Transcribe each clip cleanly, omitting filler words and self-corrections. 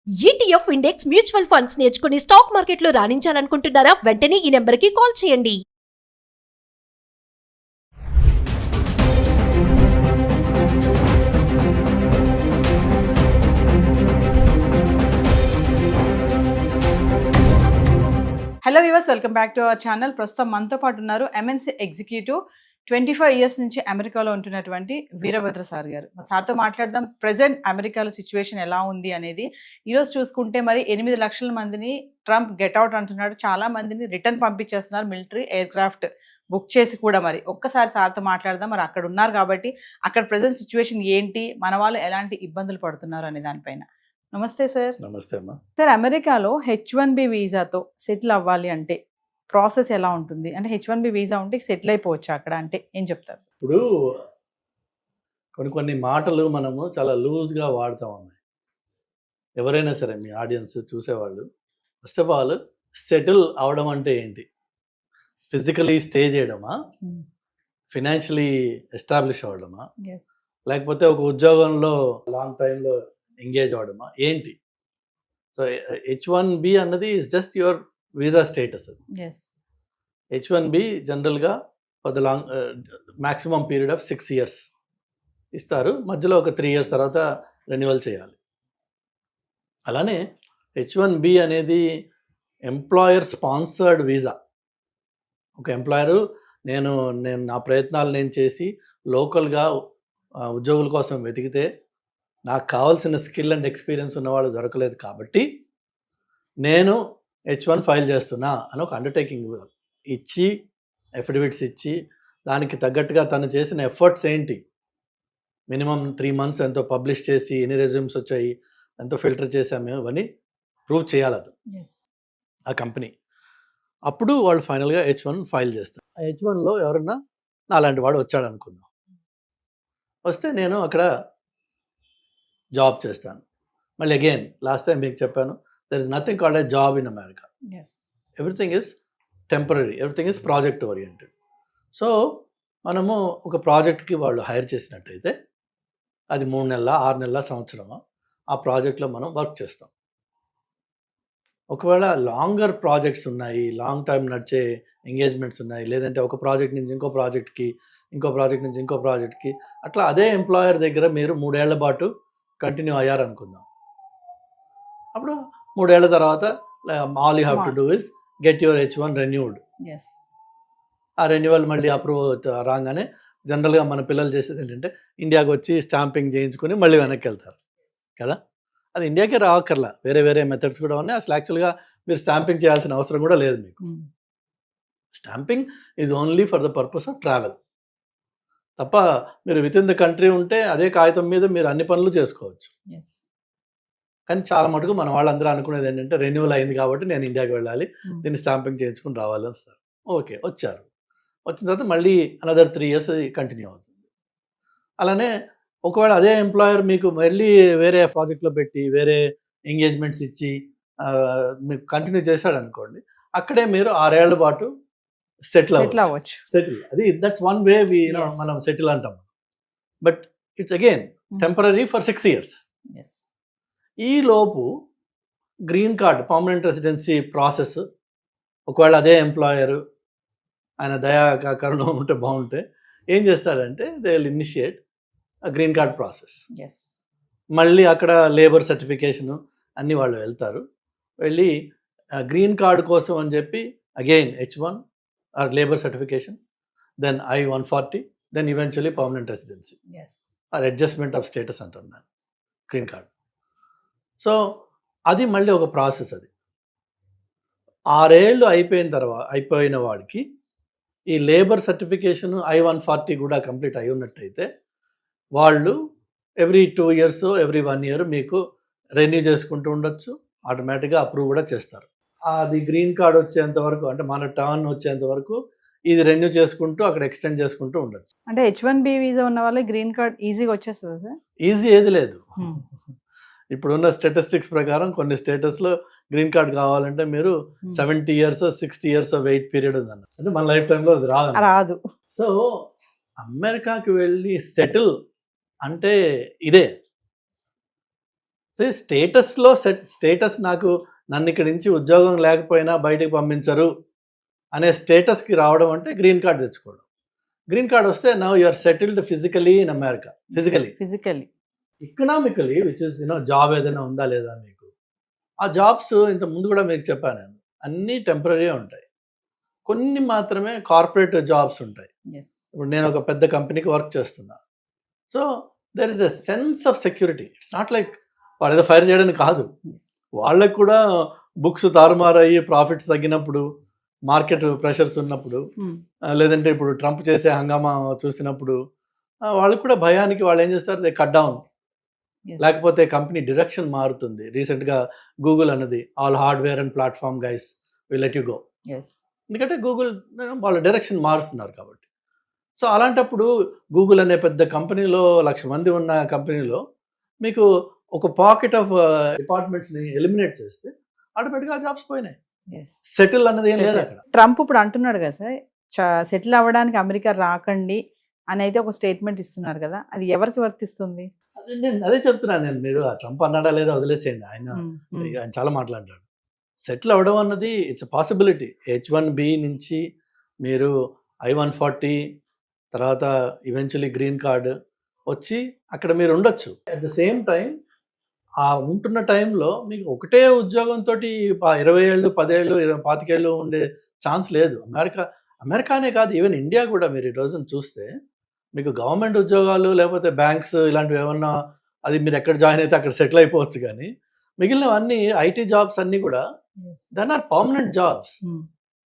ETF index mutual funds నేర్చుకుని stock మార్కెట్లో రాణించాలనుకుంటున్నారా? వెంటనే ఈ నెంబర్కి కాల్ చేయండి. Hello viewers, welcome back to our channel. ప్రస్తుతం మనతో పాటు ఉన్నారు ఎంఎన్సీ ఎగ్జిక్యూటివ్ 25 ఇయర్స్ నుంచి అమెరికాలో ఉంటున్నటువంటి వీరభద్ర సార్ గారు. సార్తో మాట్లాడదాం ప్రెసెంట్ అమెరికాలో సిచ్యువేషన్ ఎలా ఉంది అనేది. ఈరోజు చూసుకుంటే మరి 8 లక్షల మందిని ట్రంప్ గెట్అవుట్ అంటున్నాడు. చాలా మందిని రిటర్న్ పంపించేస్తున్నారు, మిలిటరీ ఎయిర్ క్రాఫ్ట్ బుక్ చేసి కూడా. మరి ఒక్కసారి సార్తో మాట్లాడదాం. మరి అక్కడ ఉన్నారు కాబట్టి అక్కడ ప్రెసెంట్ సిచ్యువేషన్ ఏంటి, మన వాళ్ళు ఎలాంటి ఇబ్బందులు పడుతున్నారు అనే దానిపైన. నమస్తే సార్. నమస్తే అమ్మా. సార్, అమెరికాలో H1B వీసాతో సెటిల్ అవ్వాలి అంటే ప్రాసెస్ ఎలా ఉంటుంది? అంటే H1B వీసా ఉంటే సెటిల్ అయిపోవచ్చు అక్కడ అంటే ఏం చెప్తారు సార్? ఇప్పుడు కొన్ని మాటలు మనము చాలా లూజ్గా వాడుతూ ఉన్నాయి. ఎవరైనా సరే మీ ఆడియన్స్ చూసేవాళ్ళు, ఫస్ట్ ఆఫ్ ఆల్ సెటిల్ అవడం అంటే ఏంటి? ఫిజికలీ స్టే చేయడమా, ఫినాన్షియలీ ఎస్టాబ్లిష్ అవ్వడమా, లేకపోతే ఒక ఉద్యోగంలో లాంగ్ టైంలో ఎంగేజ్ అవ్వడమా, ఏంటి? సో H1B అన్నది is just your visa status. H1B జనరల్గా for the long maximum period of 6 years ఇస్తారు. మధ్యలో ఒక 3 years తర్వాత రెన్యువల్ చేయాలి. అలానే H1B అనేది ఎంప్లాయర్ స్పాన్సర్డ్ వీసా. ఒక ఎంప్లాయరు నేను నా ప్రయత్నాలు నేను చేసి లోకల్గా ఉద్యోగుల కోసం వెతికితే నాకు కావాల్సిన స్కిల్ అండ్ ఎక్స్పీరియన్స్ ఉన్నవాళ్ళు దొరకలేదు కాబట్టి నేను H1 ఫైల్ చేస్తున్నా అని ఒక అండర్టేకింగ్ ఇచ్చి, ఎఫిడవిట్స్ ఇచ్చి, దానికి తగ్గట్టుగా తను చేసిన ఎఫర్ట్స్ ఏంటి, మినిమం 3 months ఎంతో పబ్లిష్ చేసి, ఎన్ని రెజ్యూమ్స్ వచ్చాయి, ఎంతో ఫిల్టర్ చేసాము, ఇవన్నీ ప్రూవ్ చేయాలి అది ఆ కంపెనీ. అప్పుడు వాళ్ళు ఫైనల్గా H1 ఫైల్ చేస్తారు. ఆ H1లో ఎవరన్నా నాలాంటి వాడు వచ్చాడు అనుకుందాం. వస్తే నేను అక్కడ జాబ్ చేస్తాను. మళ్ళీ అగైన్ లాస్ట్ టైం మీకు చెప్పాను, there is nothing called a job in America. Everything is temporary, everything is project oriented. So మనము ఒక ప్రాజెక్ట్కి వాళ్ళు హైర్ చేసినట్టయితే అది 3 నెలల, 6 నెలల, సంవత్సరమా ఆ ప్రాజెక్ట్లో మనం వర్క్ చేస్తాం. ఒకవేళ లాంగర్ ప్రాజెక్ట్స్ ఉన్నాయి, లాంగ్ టైం నడిచే ఎంగేజ్మెంట్స్ ఉన్నాయి, లేదంటే ఒక ప్రాజెక్ట్ నుంచి ఇంకో ప్రాజెక్ట్కి, ఇంకో ప్రాజెక్ట్ నుంచి ఇంకో ప్రాజెక్ట్కి, అట్లా అదే ఎంప్లాయర్ దగ్గర మీరు 3 ఏళ్ల పాటు కంటిన్యూ అయ్యారనుకుందాం. అప్పుడు 3 ఏళ్ల తర్వాత all you have to do is get your H1 renewed. ఆ రెన్యువల్ మళ్ళీ అప్రూవ్ రాగానే జనరల్గా మన పిల్లలు చేసేది ఏంటంటే ఇండియాకి వచ్చి స్టాంపింగ్ చేయించుకొని మళ్ళీ వెనక్కి వెళ్తారు కదా. అది ఇండియాకే రావక్కర్లా, వేరే వేరే మెథడ్స్ కూడా ఉన్నాయి. అసలు యాక్చువల్గా మీరు స్టాంపింగ్ చేయాల్సిన అవసరం కూడా లేదు మీకు. Stamping is only for the purpose of travel తప్ప మీరు విత్ ఇన్ ద కంట్రీ ఉంటే అదే కాగితం మీద మీరు అన్ని పనులు చేసుకోవచ్చు. కానీ చాలా మటుకు మన వాళ్ళందరూ అనుకునేది ఏంటంటే రెన్యువల్ అయింది కాబట్టి నేను ఇండియాకి వెళ్ళాలి, దీన్ని స్టాంపింగ్ చేయించుకుని రావాలి వస్తారు. ఓకే, వచ్చారు. వచ్చిన తర్వాత మళ్ళీ అనదర్ 3 years కంటిన్యూ అవుతుంది. అలానే ఒకవేళ అదే ఎంప్లాయర్ మీకు మళ్ళీ వేరే ప్రాజెక్ట్లో పెట్టి వేరే ఎంగేజ్మెంట్స్ ఇచ్చి మీకు కంటిన్యూ చేశాడు అనుకోండి, అక్కడే మీరు 6 ఏళ్ల పాటు సెటిల్ అవ్వచ్చు. సెటిల్, అది దట్స్ వన్ వే మనం సెటిల్ అంటాం. But it's again temporary for 6 years. ఈ లోపు green card, permanent residency process ఒకవేళ అదే ఎంప్లాయరు ఆయన దయా కరుణం ఉంటే బాగుంటే ఏం చేస్తాడంటే they will initiate green card process. మళ్ళీ అక్కడ లేబర్ సర్టిఫికేషను అన్నీ వాళ్ళు వెళ్తారు. వెళ్ళి గ్రీన్ కార్డ్ కోసం అని చెప్పి again H1 or labour certification, then I-140, then eventually permanent residency or adjustment of status అంటారు దాన్ని, గ్రీన్ కార్డ్. సో అది మళ్ళీ ఒక ప్రాసెస్. అది 6 ఏళ్ళు అయిపోయిన వాడికి ఈ లేబర్ సర్టిఫికేషన్ I-140 కూడా కంప్లీట్ అయి ఉన్నట్టయితే వాళ్ళు ఎవ్రీ 2 years, ఎవ్రీ 1 year మీకు రెన్యూ చేసుకుంటూ ఉండొచ్చు. ఆటోమేటిక్గా అప్రూవ్ కూడా చేస్తారు. అది గ్రీన్ కార్డ్ వచ్చేంత వరకు, అంటే మన టర్న్ వచ్చేంత వరకు ఇది రెన్యూ చేసుకుంటూ అక్కడ ఎక్స్టెండ్ చేసుకుంటూ ఉండొచ్చు. అంటే H1B వీసా ఉన్న వాళ్ళకి గ్రీన్ కార్డ్ ఈజీగా వచ్చేస్తుంది సార్? ఈజీ ఏది లేదు. ఇప్పుడున్న స్టాటిస్టిక్స్ ప్రకారం కొన్ని స్టేటస్లో గ్రీన్ కార్డ్ కావాలంటే మీరు 70 years, 60 years వెయిట్ పీరియడ్ ఉందన్న. అంటే మన లైఫ్ టైంలో అది రాదు. సో అమెరికాకి వెళ్ళి సెటిల్ అంటే ఇదే. సో స్టేటస్లో స్టేటస్ నన్ను ఇక్కడి నుంచి ఉద్యోగం లేకపోయినా బయటికి పంపించరు అనే స్టేటస్కి రావడం అంటే గ్రీన్ కార్డ్ తెచ్చుకోవడం. గ్రీన్ కార్డ్ వస్తే now you are settled physically in America. Physically economically which is job ఏదైనా ఉందా లేదా మీకు. ఆ జాబ్స్ ఇంత ముందు కూడా మీకు చెప్పాను నేను, అన్నీ టెంపరీ ఉంటాయి, కొన్ని మాత్రమే కార్పొరేట్ జాబ్స్ ఉంటాయి. ఇప్పుడు నేను ఒక పెద్ద కంపెనీకి వర్క్ చేస్తున్నా. So there is a sense of security. It's not like వాళ్ళు ఏదో ఫైర్ చేయడానికి కాదు, వాళ్ళకు కూడా బుక్స్ తారుమారయ్యి ప్రాఫిట్స్ తగ్గినప్పుడు, మార్కెట్ ప్రెషర్స్ ఉన్నప్పుడు, లేదంటే ఇప్పుడు ట్రంప్ చేసే హంగామా చూసినప్పుడు వాళ్ళకు కూడా భయానికి వాళ్ళు ఏం చేస్తారు, దే కట్ డౌన్. లేకపోతే కంపెనీ డైరెక్షన్ మారుతుంది. రీసెంట్గా గూగుల్ అన్నది all hardware and platform guys will let you go. ఎందుకంటే గూగుల్ వాళ్ళ డైరెక్షన్ మారుస్తున్నారు కాబట్టి. సో అలాంటప్పుడు గూగుల్ అనే పెద్ద కంపెనీలో 1,00,000 మంది ఉన్న కంపెనీలో మీకు ఒక పాకెట్ ఆఫ్ డిపార్ట్మెంట్స్ని ఎలిమినేట్ చేస్తే ఆటోమేటిక్గా జాబ్స్ పోయినాయి. సెటిల్ అన్నది ఏం లేదు అక్కడ. ట్రంప్ ఇప్పుడు అంటున్నాడు కదా సార్, సెటిల్ అవ్వడానికి అమెరికా రాకండి అని అయితే ఒక స్టేట్మెంట్ ఇస్తున్నారు కదా, అది ఎవరికి వర్తిస్తుంది? నేను అదే చెప్తున్నాను నేను. మీరు ఆ ట్రంప్ అన్నాడా లేదా వదిలేసేయండి, ఆయన చాలా మాట్లాడాడు. సెటిల్ అవ్వడం అన్నది ఇట్స్ ఎ పాసిబిలిటీ. H1B నుంచి మీరు I-140 తర్వాత ఈవెన్చువలీ గ్రీన్ కార్డ్ వచ్చి అక్కడ మీరు ఉండొచ్చు. అట్ ద సేమ్ టైం ఆ ఉంటున్న టైంలో మీకు ఒకటే ఉద్యోగంతో 20 ఏళ్ళు 10 ఏళ్ళు 25 ఏళ్ళు ఉండే ఛాన్స్ లేదు. అమెరికానే కాదు, ఈవెన్ ఇండియా కూడా మీరు ఈ రోజున చూస్తే మీకు గవర్నమెంట్ ఉద్యోగాలు లేకపోతే బ్యాంక్స్ ఇలాంటివి ఏమన్నా, అది మీరు ఎక్కడ జాయిన్ అయితే అక్కడ సెటిల్ అయిపోవచ్చు. కానీ మిగిలినవన్నీ ఐటీ జాబ్స్ అన్నీ కూడా then are permanent jobs.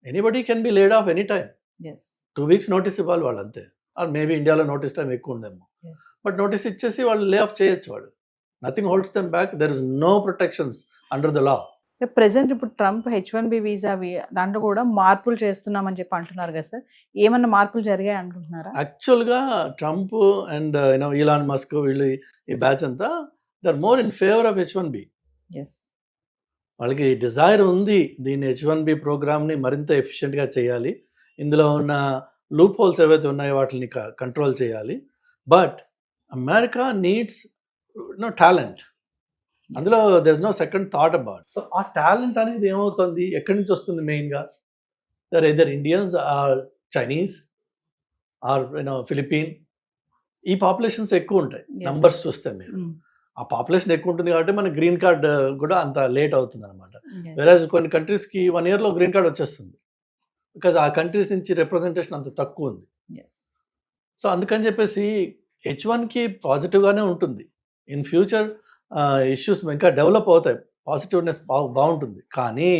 Anybody can be laid off any time. 2 weeks notice ఇవ్వాలి వాళ్ళు అంతే. ఆర్ మేబీ ఇండియాలో నోటీస్ టైం ఎక్కువ ఉందేమో, బట్ నోటీస్ ఇచ్చేసి వాళ్ళు లే ఆఫ్ చేయొచ్చు. వాళ్ళు nothing holds them back. There is no protections under the law. Present ఇప్పుడు ట్రంప్ H1B వీసా దాంట్లో కూడా మార్పులు చేస్తున్నామని చెప్పి అంటున్నారు కదా సార్, ఏమన్నా మార్పులు జరిగాయి అనుకుంటున్నారా? యాక్చువల్గా ట్రంప్ అండ్ ఈలాన్ మస్క్ వీళ్ళు ఈ బ్యాచ్ అంతా they are more in favour of H1B. వాళ్ళకి డిజైర్ ఉంది దీన్ని H1B ప్రోగ్రామ్ని మరింత ఎఫిషియెంట్గా చేయాలి, ఇందులో ఉన్న లూప్ హోల్స్ ఏవైతే ఉన్నాయో వాటిని కంట్రోల్ చేయాలి. But America needs talent. అందులో there is no second thought about. So ఆ టాలెంట్ అనేది ఏమవుతుంది, ఎక్కడి నుంచి వస్తుంది? మెయిన్గా there either Indians or Chinese or Philippine. ఈ పాపులేషన్స్ ఎక్కువ ఉంటాయి నంబర్స్ చూస్తే. మీరు ఆ పాపులేషన్ ఎక్కువ ఉంటుంది కాబట్టి మన గ్రీన్ కార్డ్ కూడా అంత లేట్ అవుతుంది అనమాట. వేరే కొన్ని కంట్రీస్కి 1 yearలో గ్రీన్ కార్డ్ వచ్చేస్తుంది, బికాజ్ ఆ కంట్రీస్ నుంచి రిప్రజెంటేషన్ అంత తక్కువ ఉంది. సో అందుకని చెప్పేసి H1కి పాజిటివ్గానే ఉంటుంది. ఇన్ ఫ్యూచర్ ఇష్యూస్ ఇంకా డెవలప్ అవుతాయి, పాజిటివ్నెస్ బాగుంటుంది. కానీ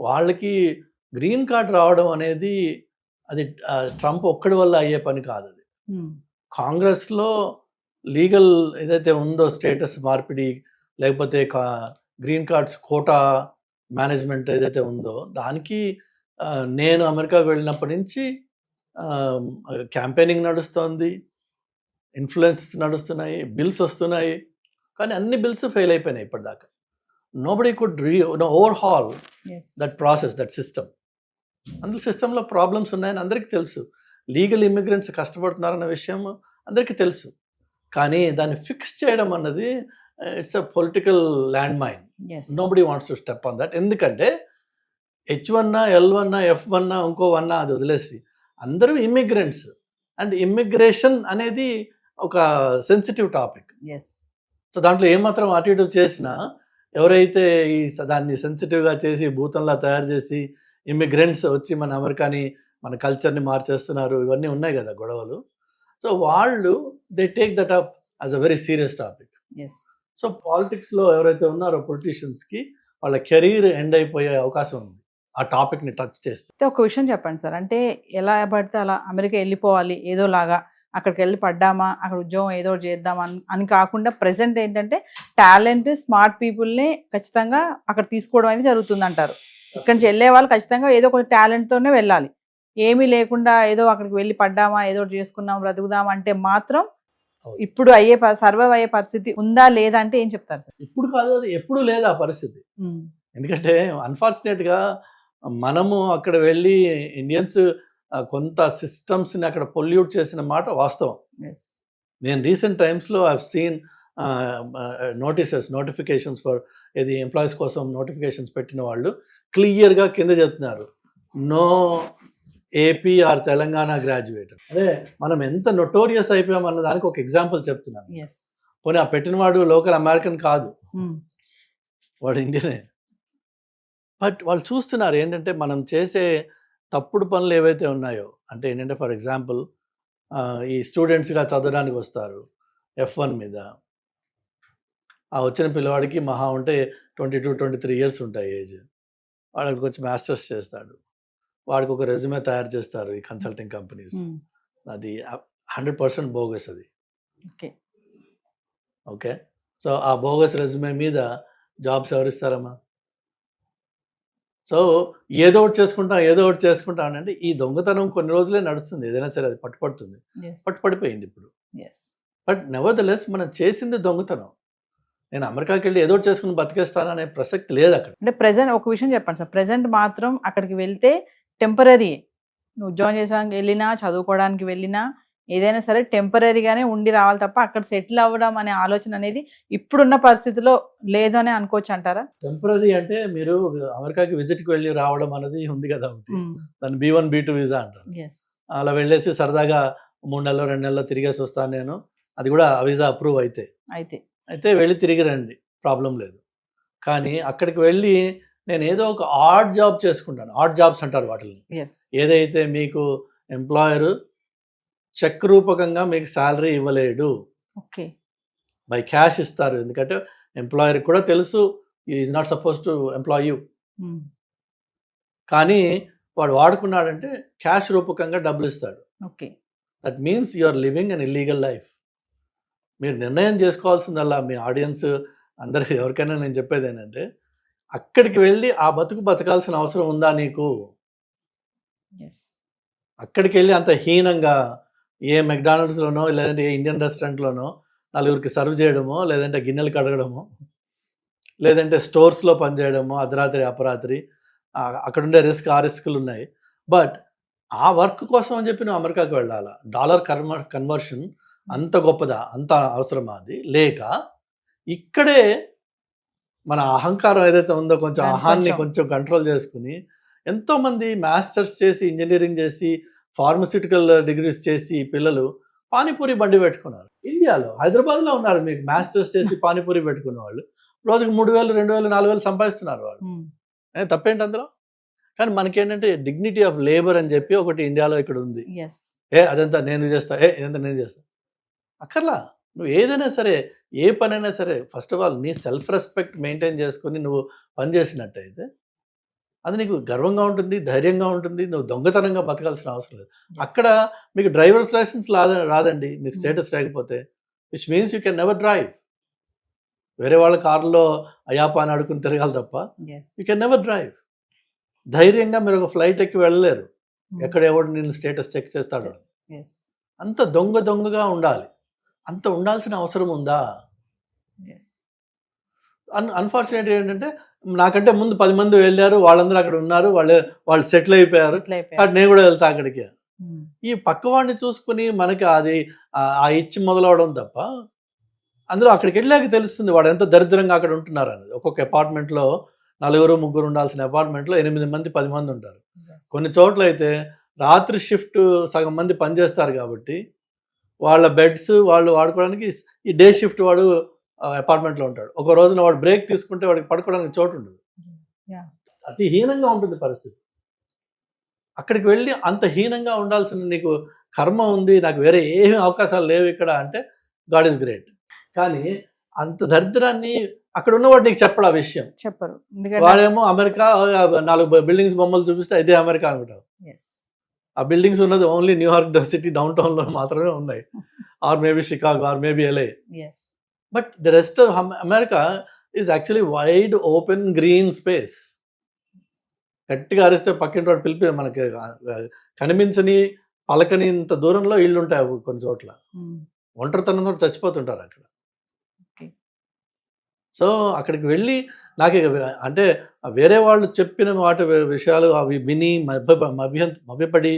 వాళ్ళకి గ్రీన్ కార్డ్ రావడం అనేది అది ట్రంప్ ఒక్కడి వల్ల అయ్యే పని కాదు. అది కాంగ్రెస్లో లీగల్ ఏదైతే ఉందో స్టేటస్ మార్పిడి లేకపోతే గ్రీన్ కార్డ్స్ కోటా మేనేజ్మెంట్ ఏదైతే ఉందో దానికి నేను అమెరికాకు వెళ్ళినప్పటి నుంచి క్యాంపెయినింగ్ నడుస్తుంది, ఇన్ఫ్లుయెన్సెస్ నడుస్తున్నాయి, బిల్స్ వస్తున్నాయి. కానీ అన్ని బిల్స్ ఫెయిల్ అయిపోయినాయి ఇప్పటిదాకా. Nobody could overhaul that process, that system. అందులో సిస్టంలో ప్రాబ్లమ్స్ ఉన్నాయని అందరికీ తెలుసు. లీగల్ ఇమిగ్రెంట్స్ కష్టపడుతున్నారన్న విషయం అందరికీ తెలుసు. కానీ దాన్ని ఫిక్స్ చేయడం అన్నది it's a political landmine. Nobody wants to step on that. ఎందుకంటే H1, L1, F1 ఇంకో 1 అది వదిలేసి అందరూ ఇమిగ్రెంట్స్. అండ్ ఇమిగ్రేషన్ అనేది ఒక సెన్సిటివ్ టాపిక్. సో దాంట్లో ఏమాత్రం అటు ఇటు చేసినా ఎవరైతే దాన్ని సెన్సిటివ్గా చేసి భూతంలా తయారు చేసి ఇమిగ్రెంట్స్ వచ్చి మన అమెరికాని మన కల్చర్ని మార్చేస్తున్నారు, ఇవన్నీ ఉన్నాయి కదా గొడవలు. సో వాళ్ళు they take that up as a very serious topic. So పాలిటిక్స్లో ఎవరైతే ఉన్నారో పొలిటీషియన్స్కి వాళ్ళ కెరీర్ ఎండ్ అయిపోయే అవకాశం ఉంది ఆ టాపిక్ని టచ్ చేస్తే. ఒక విషయం చెప్పండి సార్, అంటే ఎలా పడితే అలా అమెరికా వెళ్ళిపోవాలి ఏదోలాగా, అక్కడికి వెళ్ళి పడ్డామా అక్కడ ఉద్యోగం ఏదో చేద్దాం అని కాకుండా ప్రెసెంట్ ఏంటంటే టాలెంట్ స్మార్ట్ పీపుల్ని ఖచ్చితంగా అక్కడ తీసుకోవడం అనేది జరుగుతుంది అంటారు. ఇక్కడి నుంచి వెళ్ళే వాళ్ళు ఖచ్చితంగా ఏదో ఒక టాలెంట్తోనే వెళ్ళాలి. ఏమీ లేకుండా ఏదో అక్కడికి వెళ్ళి పడ్డామా ఏదో చేసుకున్నాం బ్రతుకుదాం అంటే మాత్రం ఇప్పుడు సర్వైవ్ అయ్యే పరిస్థితి ఉందా లేదా అంటే ఏం చెప్తారు సార్? ఇప్పుడు కాదు, అది ఎప్పుడు లేదు ఆ పరిస్థితి. ఎందుకంటే అన్ఫార్చునేట్గా మనము అక్కడ వెళ్ళి ఇండియన్స్ కొంత సిస్టమ్స్ని అక్కడ పొల్యూట్ చేసిన మాట వాస్తవం. నేను రీసెంట్ టైమ్స్లో I have seen notifications for ఇది ఎంప్లాయీస్ కోసం నోటిఫికేషన్స్ పెట్టిన వాళ్ళు క్లియర్గా కింద చెప్తున్నారు, no AP or Telangana graduate. అదే మనం ఎంత నొటోరియస్ అయిపోయామన్న దానికి ఒక ఎగ్జాంపుల్ చెప్తున్నాను. పోనీ ఆ పెట్టినవాడు లోకల్ అమెరికన్ కాదు, వాడు ఇండియనే. బట్ వాళ్ళు చూస్తున్నారు ఏంటంటే మనం చేసే తప్పుడు పనులు ఏవైతే ఉన్నాయో, అంటే ఏంటంటే ఫర్ ఎగ్జాంపుల్ ఈ స్టూడెంట్స్గా చదవడానికి వస్తారు F1 మీద, ఆ వచ్చిన పిల్లవాడికి మహా ఉంటే 22-23 ఇయర్స్ ఉంటాయి ఏజ్. వాడికి వచ్చి మాస్టర్స్ చేస్తాడు, వాడికి ఒక రెజ్యూమే తయారు చేస్తారు ఈ కన్సల్టింగ్ కంపెనీస్. అది 100% బోగస్ అది. ఓకే, సో ఆ బోగస్ రెజ్యూమే మీద జాబ్స్ ఎవరిస్తారమ్మా? సో ఏదో ఒకటి చేసుకుంటాం అంటే ఈ దొంగతనం కొన్ని రోజులే నడుస్తుంది, ఏదైనా సరే అది పట్టుపడుతుంది, పట్టుపడిపోయింది ఇప్పుడు. బట్ నెవర్దలెస్ మనం చేసింది దొంగతనం. నేను అమెరికాకి వెళ్ళి ఏదో ఒకటి చేసుకుని బతికేస్తాను అనే ప్రసక్తి లేదు అక్కడ. అంటే ప్రెజెంట్ ఒక విషయం చెప్పండి సార్, ప్రెజెంట్ మాత్రం అక్కడికి వెళ్తే టెంపరీ, నువ్వు ఉద్యోగం చేసానికి వెళ్ళినా చదువుకోవడానికి వెళ్ళినా ఏదైనా సరే టెంపరీగానే ఉండి రావాలి తప్ప అక్కడ సెటిల్ అవ్వడం అనే ఆలోచన అనేది ఇప్పుడున్న పరిస్థితిలో లేదు అని అనుకోవచ్చు అంటారా? టెంపరీ అంటే మీరు అమెరికాకి విజిట్కి వెళ్ళి రావడం అనేది ఉంది కదా, దాన్ని B1 B2 వీసా అంటారు. అలా వెళ్ళేసి సరదాగా 3 నెలలు 2 నెలలు తిరిగేసి వస్తాను నేను, అది కూడా ఆ వీసా అప్రూవ్ అయితే వెళ్ళి తిరిగి రండి, ప్రాబ్లం లేదు. కానీ అక్కడికి వెళ్ళి నేను ఏదో ఒక ఆడ్ జాబ్ చేసుకుంటాను, ఆడ్ జాబ్స్ అంటారు వాటిని. ఏదైతే మీకు ఎంప్లాయర్ చెక్ రూపకంగా మీకు శాలరీ ఇవ్వలేడు, బై క్యాష్ ఇస్తారు. ఎందుకంటే ఎంప్లాయర్కి కూడా తెలుసు is not suppose to employ you, కానీ వాడు వాడుకున్నాడంటే క్యాష్ రూపకంగా డబ్బులు ఇస్తాడు. That means you are living an illegal life. మీరు నిర్ణయం చేసుకోవాల్సిందల్లా మీ ఆడియన్స్ అందరికి ఎవరికైనా నేను చెప్పేది ఏంటంటే, అక్కడికి వెళ్ళి ఆ బతకాల్సిన అవసరం ఉందా నీకు? అక్కడికి వెళ్ళి అంత హీనంగా ఏ మెక్డానల్డ్స్లోనో లేదంటే ఏ ఇండియన్ రెస్టారెంట్లోనో నలుగురికి సర్వ్ చేయడమో, లేదంటే గిన్నెలు కడగడమో, లేదంటే స్టోర్స్లో పనిచేయడమో అర్ధరాత్రి అపరాత్రి, అక్కడ ఉండే ఆ రిస్కులు ఉన్నాయి. బట్ ఆ వర్క్ కోసం అని చెప్పి నువ్వు అమెరికాకి వెళ్ళాలా? డాలర్ కన్వర్షన్ అంత గొప్పదా? అంత అవసరమా? అది లేక ఇక్కడే మన అహంకారం ఏదైతే ఉందో కొంచెం అహాన్ని కొంచెం కంట్రోల్ చేసుకుని ఎంతోమంది మాస్టర్స్ చేసి ఇంజనీరింగ్ చేసి ఫార్మస్యూటికల్ డిగ్రీస్ చేసి పిల్లలు పానీపూరి బండి పెట్టుకున్నారు. ఇండియాలో హైదరాబాద్లో ఉన్నారు మీకు మాస్టర్స్ చేసి పానీపూరి పెట్టుకున్న వాళ్ళు, రోజుకి 3,000 2,000 4,000 సంపాదిస్తున్నారు వాళ్ళు. తప్పేంటి అందులో? కానీ మనకేంటంటే డిగ్నిటీ ఆఫ్ లేబర్ అని చెప్పి ఒకటి ఇండియాలో ఇక్కడ ఉంది. అదంతా నేను చేస్తా, ఇదంతా నేను చేస్తా అక్కర్లా. నువ్వు ఏదైనా సరే, ఏ పనైనా సరే, ఫస్ట్ ఆఫ్ ఆల్ నీ సెల్ఫ్ రెస్పెక్ట్ మెయింటైన్ చేసుకుని నువ్వు పని చేసినట్టయితే అది నీకు గర్వంగా ఉంటుంది, ధైర్యంగా ఉంటుంది. నువ్వు దొంగతనంగా బతకాల్సిన అవసరం లేదు. అక్కడ మీకు డ్రైవర్స్ లైసెన్స్ రాదండి మీకు స్టేటస్ లేకపోతే, which means you can never drive. వేరే వాళ్ళ కారులో అయాపా అని అడుకుని తిరగాలి తప్ప యూ కెన్ నెవర్ డ్రైవ్. ధైర్యంగా మీరు ఒక ఫ్లైట్ ఎక్కి వెళ్ళలేరు, ఎక్కడ ఎవడు నేను స్టేటస్ చెక్ చేస్తాడు. అంత దొంగగా ఉండాలి. అంత ఉండాల్సిన అవసరం ఉందా? అన్ఫార్చునేట్ ఏంటంటే నాకంటే ముందు 10 మంది వెళ్ళారు, వాళ్ళందరూ అక్కడ ఉన్నారు, వాళ్ళు సెటిల్ అయిపోయారు, నేను కూడా వెళ్తా అక్కడికి. ఈ పక్కవాడిని చూసుకుని మనకి అది ఆ ఇచ్చి మొదలవడం తప్ప, అందులో అక్కడికి వెళ్ళాక తెలుస్తుంది వాడు ఎంత దరిద్రంగా అక్కడ ఉంటున్నారు అనేది. ఒక్కొక్క అపార్ట్మెంట్లో 4-3 ఉండాల్సిన అపార్ట్మెంట్లో 8 మంది 10 మంది ఉంటారు. కొన్ని చోట్ల అయితే రాత్రి షిఫ్ట్ సగం మంది పనిచేస్తారు కాబట్టి వాళ్ళ బెడ్స్ వాళ్ళు వాడుకోవడానికి ఈ డే షిఫ్ట్ వాడు అపార్ట్మెంట్లో ఉంటాడు. ఒక రోజున వాడు బ్రేక్ తీసుకుంటే వాడికి పడుకోవడానికి చోటు ఉండదు. అతి హీనంగా ఉంటుంది పరిస్థితి. అక్కడికి వెళ్ళి అంత హీనంగా ఉండాల్సిన నీకు కర్మ ఉంది, నాకు వేరే ఏమీ అవకాశాలు లేవు ఇక్కడ అంటే గాడ్ ఈజ్ గ్రేట్. కానీ అంత దరిద్రాన్ని అక్కడ ఉన్నవాడు నీకు చెప్పడు, ఆ విషయం చెప్పరు. వాడేమో అమెరికా 4 బిల్డింగ్స్ బొమ్మలు చూపిస్తే ఇదే అమెరికా అనుకుంటావు. ఆ బిల్డింగ్స్ ఉన్నది ఓన్లీ న్యూయార్క్ సిటీ డౌన్ టౌన్లో మాత్రమే ఉన్నాయి, or maybe Chicago, or maybe LA. But the rest of America is actually wide open green space. గట్టిగా అరిస్తే పక్కింటి వాడు పిలిపి మనకి కనిపించని పలకని ఇంత దూరంలో ఇళ్ళు ఉంటాయి కొన్ని చోట్ల. ఒంటరితనంతో చచ్చిపోతుంటారు అక్కడ. సో అక్కడికి వెళ్ళి నాకు అంటే వేరే వాళ్ళు చెప్పిన వాటి విషయాలు అవి విని మభ్యపడి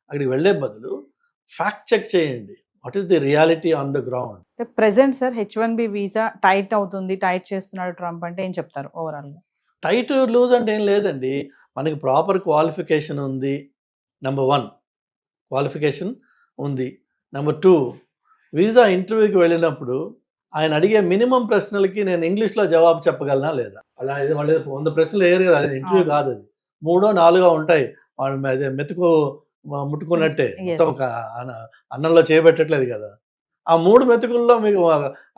అక్కడికి వెళ్ళే బదులు ఫ్యాక్ట్ చెక్ చేయండి. What is the reality on the ground. Present sir H1B visa tight అవుతుంది, టైట్ చేస్తున్నాడు ట్రంప్ అంటే ఏం చెప్తారు ఓవరాల్ గా? టైట్ లూజ్ అంటే ఏం లేదండి, మనకి ప్రాపర్ క్వాలిఫికేషన్ ఉంది. నెంబర్ 1 క్వాలిఫికేషన్ ఉంది. నెంబర్ 2 వీసా ఇంటర్వ్యూకి వెళ్ళినప్పుడు ఆయన అడిగే మినిమం ప్రశ్నలకి నేను ఇంగ్లీష్లో జవాబు చెప్పగలనా లేదా. అలా ఇది వాళ్ళు 100 ప్రశ్నలు వేయరు కదా, అది ఇంటర్వ్యూ కాదు, అది 3 or 4 ఉంటాయి. వాళ్ళు అదే మెతుకు ముట్టుకున్నట్టే, మొత్తం ఒక అన్నంలో చేయబెట్టట్లేదు కదా. ఆ 3 మెతుకుల్లో మీకు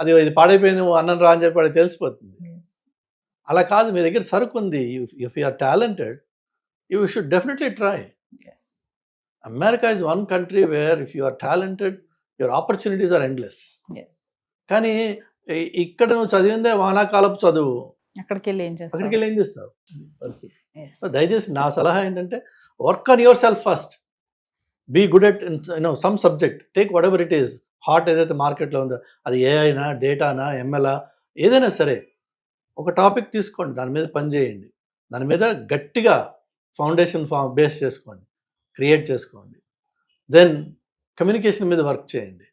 అది ఇది పాడైపోయింది అన్నం రా అని చెప్పి వాడికి తెలిసిపోతుంది. అలా కాదు, మీ దగ్గర సరుకు ఉంది. If you are talented you should definitely try. America is one country where if you are talented your opportunities are endless. కానీ ఇక్కడ నువ్వు చదివిందే వానాకాలపు చదువు, అక్కడికి వెళ్ళి ఏం చేస్తావు పరిస్థితి. దయచేసి నా సలహా ఏంటంటే work on yourself first, be good at some subject, take whatever it is hot ఏదైతే మార్కెట్లో ఉందో, అది ఏఐనా, డేటానా, ఎంఎల్ఆ, ఏదైనా సరే ఒక టాపిక్ తీసుకోండి, దాని మీద పని చేయండి, దాని మీద గట్టిగా ఫౌండేషన్ బేస్ చేసుకోండి, క్రియేట్ చేసుకోండి. దెన్ కమ్యూనికేషన్ మీద వర్క్ చేయండి.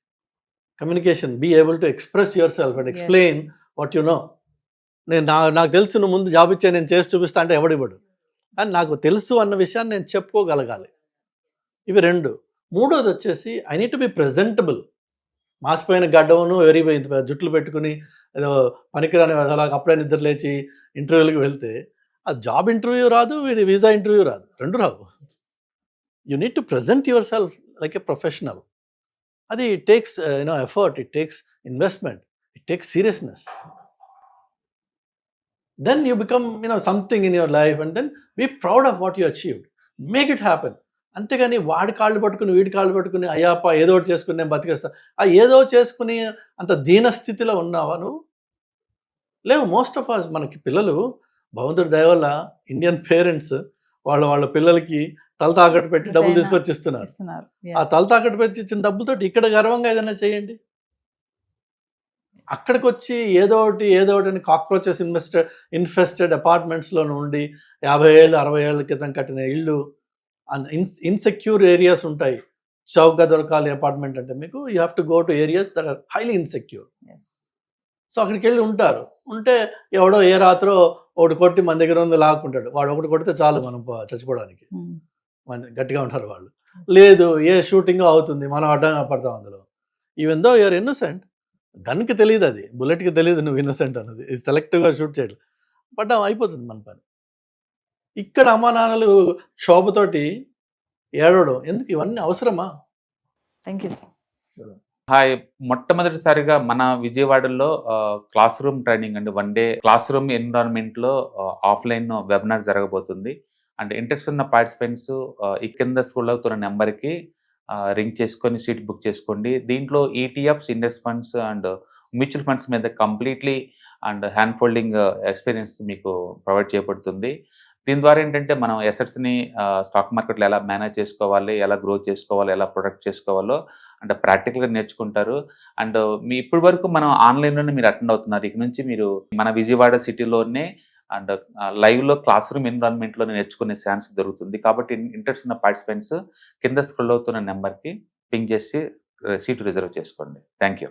Communication, be able to express yourself and explain what you know. నాకు తెలుసు, నువ్వు ముందు జాబ్ ఇచ్చే నేను చేసి చూపిస్తా అంటే ఎవడివ్వడు, కానీ నాకు తెలుసు అన్న విషయాన్ని నేను చెప్పుకోగలగాలి. ఇవి 2. 3వది వచ్చేసి I need to be presentable. మాసిపోయిన గడ్డమును జుట్లు పెట్టుకుని ఏదో పనికిరాని అలాగ అప్పుడే నిద్ర లేచి ఇంటర్వ్యూలకు వెళ్తే ఆ జాబ్ ఇంటర్వ్యూ రాదు, వీడి వీసా ఇంటర్వ్యూ రాదు, 2 రావు. You need to present your self like a professional. అది it takes effort, it takes investment, it takes seriousness. Then you become something in your life, and then be proud of what you achieved. Make it happen. అంతేగాని వాడి కాళ్ళు పట్టుకుని వీడి కాళ్ళు పట్టుకుని అయ్యాపా ఏదో ఒకటి చేసుకుని నేను బతికేస్తా, ఆ ఏదో చేసుకుని అంత దీనస్థితిలో ఉన్నావా నువ్వు? లేవు. మోస్ట్ ఆఫ్ అస్, మనకి పిల్లలు భగవంతుడి దయ వల్ల ఇండియన్ పేరెంట్స్ వాళ్ళ పిల్లలకి తల తాకట్టు పెట్టి డబ్బులు తీసుకొచ్చి ఇస్తున్నారు. ఆ తల తాకట్టు పెట్టి ఇచ్చిన డబ్బులతో ఇక్కడ గర్వంగా ఏదైనా చేయండి. అక్కడికి వచ్చి ఏదో ఒకటి అని కాక్రోచెస్ ఇన్ఫెస్టెడ్ అపార్ట్మెంట్స్లో నుండి 50 ఏళ్ళు 60 ఏళ్ళ క్రితం కట్టిన ఇళ్ళు, ఇన్సెక్యూర్ ఏరియాస్ ఉంటాయి. చౌకగా దొరకాలి అపార్ట్మెంట్ అంటే మీకు you have to go to areas that are highly insecure. So అక్కడికి వెళ్ళి ఉంటే ఎవడో ఏ రాత్రో ఒకటి కొట్టి మన దగ్గర ఉంది లాక్కుంటాడు. వాడు ఒకటి కొడితే చాలు మనం చచ్చిపోవడానికి, గట్టిగా ఉంటారు వాళ్ళు. లేదు, ఏ షూటింగ్ అవుతుంది, మనం అడ్డంగా పడతాం అందులో. ఈవెన్ దో యూఆర్ ఇన్నోసెంట్, గన్కి తెలియదు, అది బుల్లెట్కి తెలియదు నువ్వు ఇన్నోసెంట్ అన్నది. సెలెక్టివ్గా షూట్ చేయడం బట్ అయిపోతుంది మన పని. ఇక్కడ అమ్మా నాన్నలు క్షోభతోటి ఏడవడం ఎందుకు? ఇవన్నీ అవసరమా? Thank you. హాయ్, మొట్టమొదటిసారిగా మన విజయవాడలో క్లాస్ రూమ్ ట్రైనింగ్ అండి, 1 day క్లాస్ రూమ్ ఎన్విరాన్మెంట్లో ఆఫ్లైన్ వెబినార్ జరగబోతుంది. అండ్ ఇంట్రెస్ట్ ఉన్న పార్టిసిపెంట్స్ ఈ కింద స్కూల్ అవుతున్న నెంబర్కి రింగ్ చేసుకొని సీట్ బుక్ చేసుకోండి. దీంట్లో ETFs, index funds and mutual funds మీద completely and hand holding experience మీకు ప్రొవైడ్ చేయబడుతుంది. దీని ద్వారా ఏంటంటే మనం ఎసెట్స్ని స్టాక్ మార్కెట్లో ఎలా మేనేజ్ చేసుకోవాలి, ఎలా గ్రో చేసుకోవాలి, ఎలా ప్రొడక్ట్ చేసుకోవాలో అంటే ప్రాక్టికల్గా నేర్చుకుంటారు. అండ్ మీ ఇప్పటి వరకు మనం ఆన్లైన్లోనే మీరు అటెండ్ అవుతున్నారు. ఇక నుంచి మీరు మన విజయవాడ సిటీలోనే అండ్ లైవ్లో క్లాస్ రూమ్ ఎన్విరాన్మెంట్లో నేర్చుకునే ఛాన్స్ దొరుకుతుంది. కాబట్టి ఇంట్రెస్ట్ ఉన్న పార్టిసిపెంట్స్ కింద స్క్రోల్ అవుతున్న నెంబర్కి పింగ్ చేసి సీటు రిజర్వ్ చేసుకోండి. Thank you.